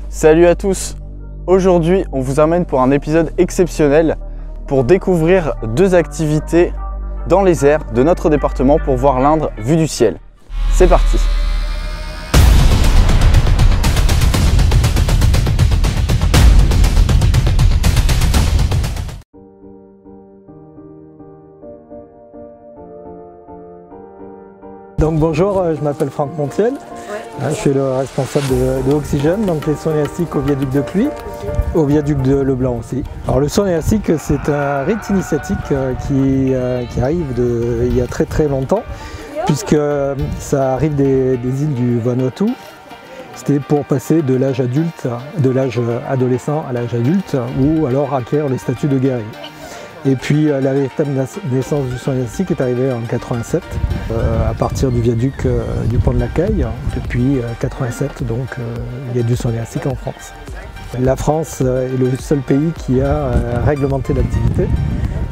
Salut à tous! Aujourd'hui, on vous emmène pour un épisode exceptionnel pour découvrir deux activités dans les airs de notre département pour voir l'Indre vue du ciel. C'est parti! Donc bonjour, je m'appelle Franck Montiel, je suis le responsable de Oxygène, donc les saunes élastiques au viaduc de Cluis, au viaduc de Leblanc aussi. Alors le saune élastique, c'est un rite initiatique qui arrive il y a très longtemps, puisque ça arrive des îles du Vanuatu. C'était pour passer de l'âge adulte, de l'âge adolescent à l'âge adulte, ou alors acquérir le statut de guerrier. Et puis la véritable naissance du saune élastique est arrivée en 87, à partir du viaduc du pont de la Caille. Depuis 87, donc il y a du saune élastique en France. La France est le seul pays qui a réglementé l'activité.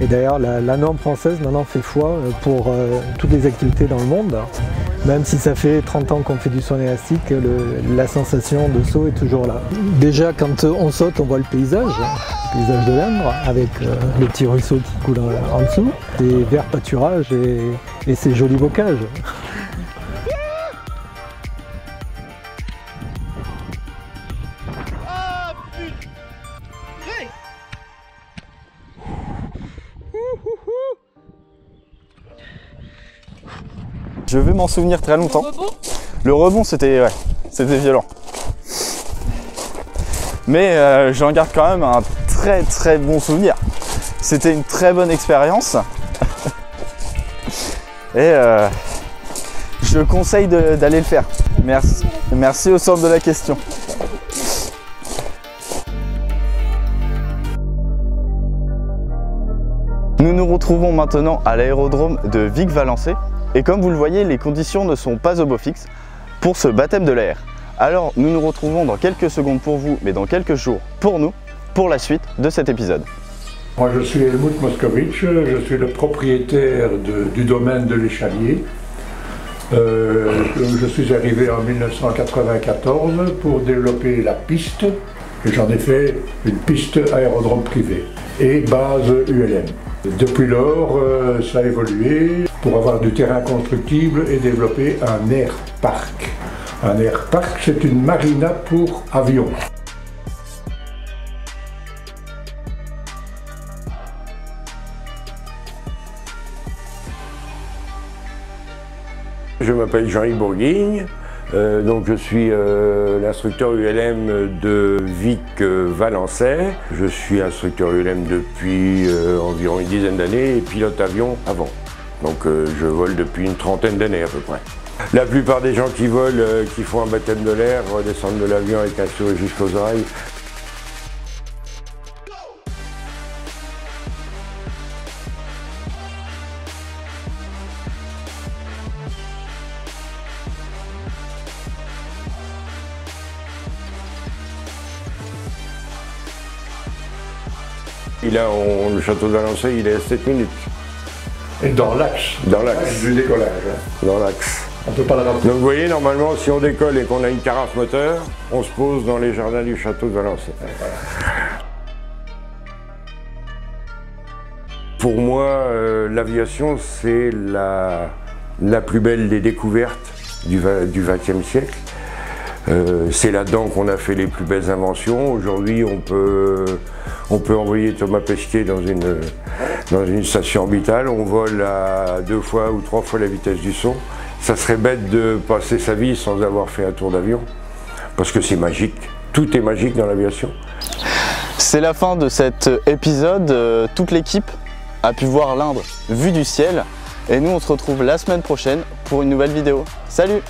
Et d'ailleurs la norme française maintenant fait foi pour toutes les activités dans le monde. Même si ça fait 30 ans qu'on fait du saune élastique, la sensation de saut est toujours là. Déjà quand on saute, on voit le paysage de l'Indre avec le petit ruisseau qui coule en dessous, des verts pâturages et ces jolis bocages. Je vais m'en souvenir très longtemps. Le rebond, c'était violent. Mais j'en garde quand même un très bon souvenir. C'était une très bonne expérience. Et je conseille d'aller le faire. Merci au centre de la question. Nous nous retrouvons maintenant à l'aérodrome de Vic-Valençay. Et comme vous le voyez, les conditions ne sont pas au beau fixe pour ce baptême de l'air. Alors nous nous retrouvons dans quelques secondes pour vous, mais dans quelques jours pour nous, pour la suite de cet épisode. Moi je suis Helmut Moskowitz, je suis le propriétaire du domaine de l'Échalier. Je suis arrivé en 1994 pour développer la piste, et j'en ai fait une piste aérodrome privé et base ULM. Depuis lors, ça a évolué pour avoir du terrain constructible et développer un air-parc. Un air-parc, c'est une marina pour avions. Je m'appelle Jean-Yves Bourguigne, donc je suis l'instructeur ULM de Vic-Valençay. Je suis instructeur ULM depuis environ une dizaine d'années et pilote avion avant. Donc je vole depuis une trentaine d'années à peu près. La plupart des gens qui volent, qui font un baptême de l'air, redescendent de l'avion avec un sourire jusqu'aux oreilles. Et là, le château de Valençay, il est à 7 minutes. Et dans l'axe. Dans l'axe. Du décollage. Dans l'axe. On ne peut pas le rater. Donc vous voyez, normalement, si on décolle et qu'on a une carafe moteur, on se pose dans les jardins du château de Valençay. Pour moi, l'aviation, c'est la plus belle des découvertes du XXe siècle. C'est là-dedans qu'on a fait les plus belles inventions. Aujourd'hui, on peut envoyer Thomas Pesquet dans une station orbitale. On vole à 2 fois ou 3 fois la vitesse du son. Ça serait bête de passer sa vie sans avoir fait un tour d'avion, parce que c'est magique. Tout est magique dans l'aviation. C'est la fin de cet épisode. Toute l'équipe a pu voir l'Indre vue du ciel. Et nous, on se retrouve la semaine prochaine pour une nouvelle vidéo. Salut!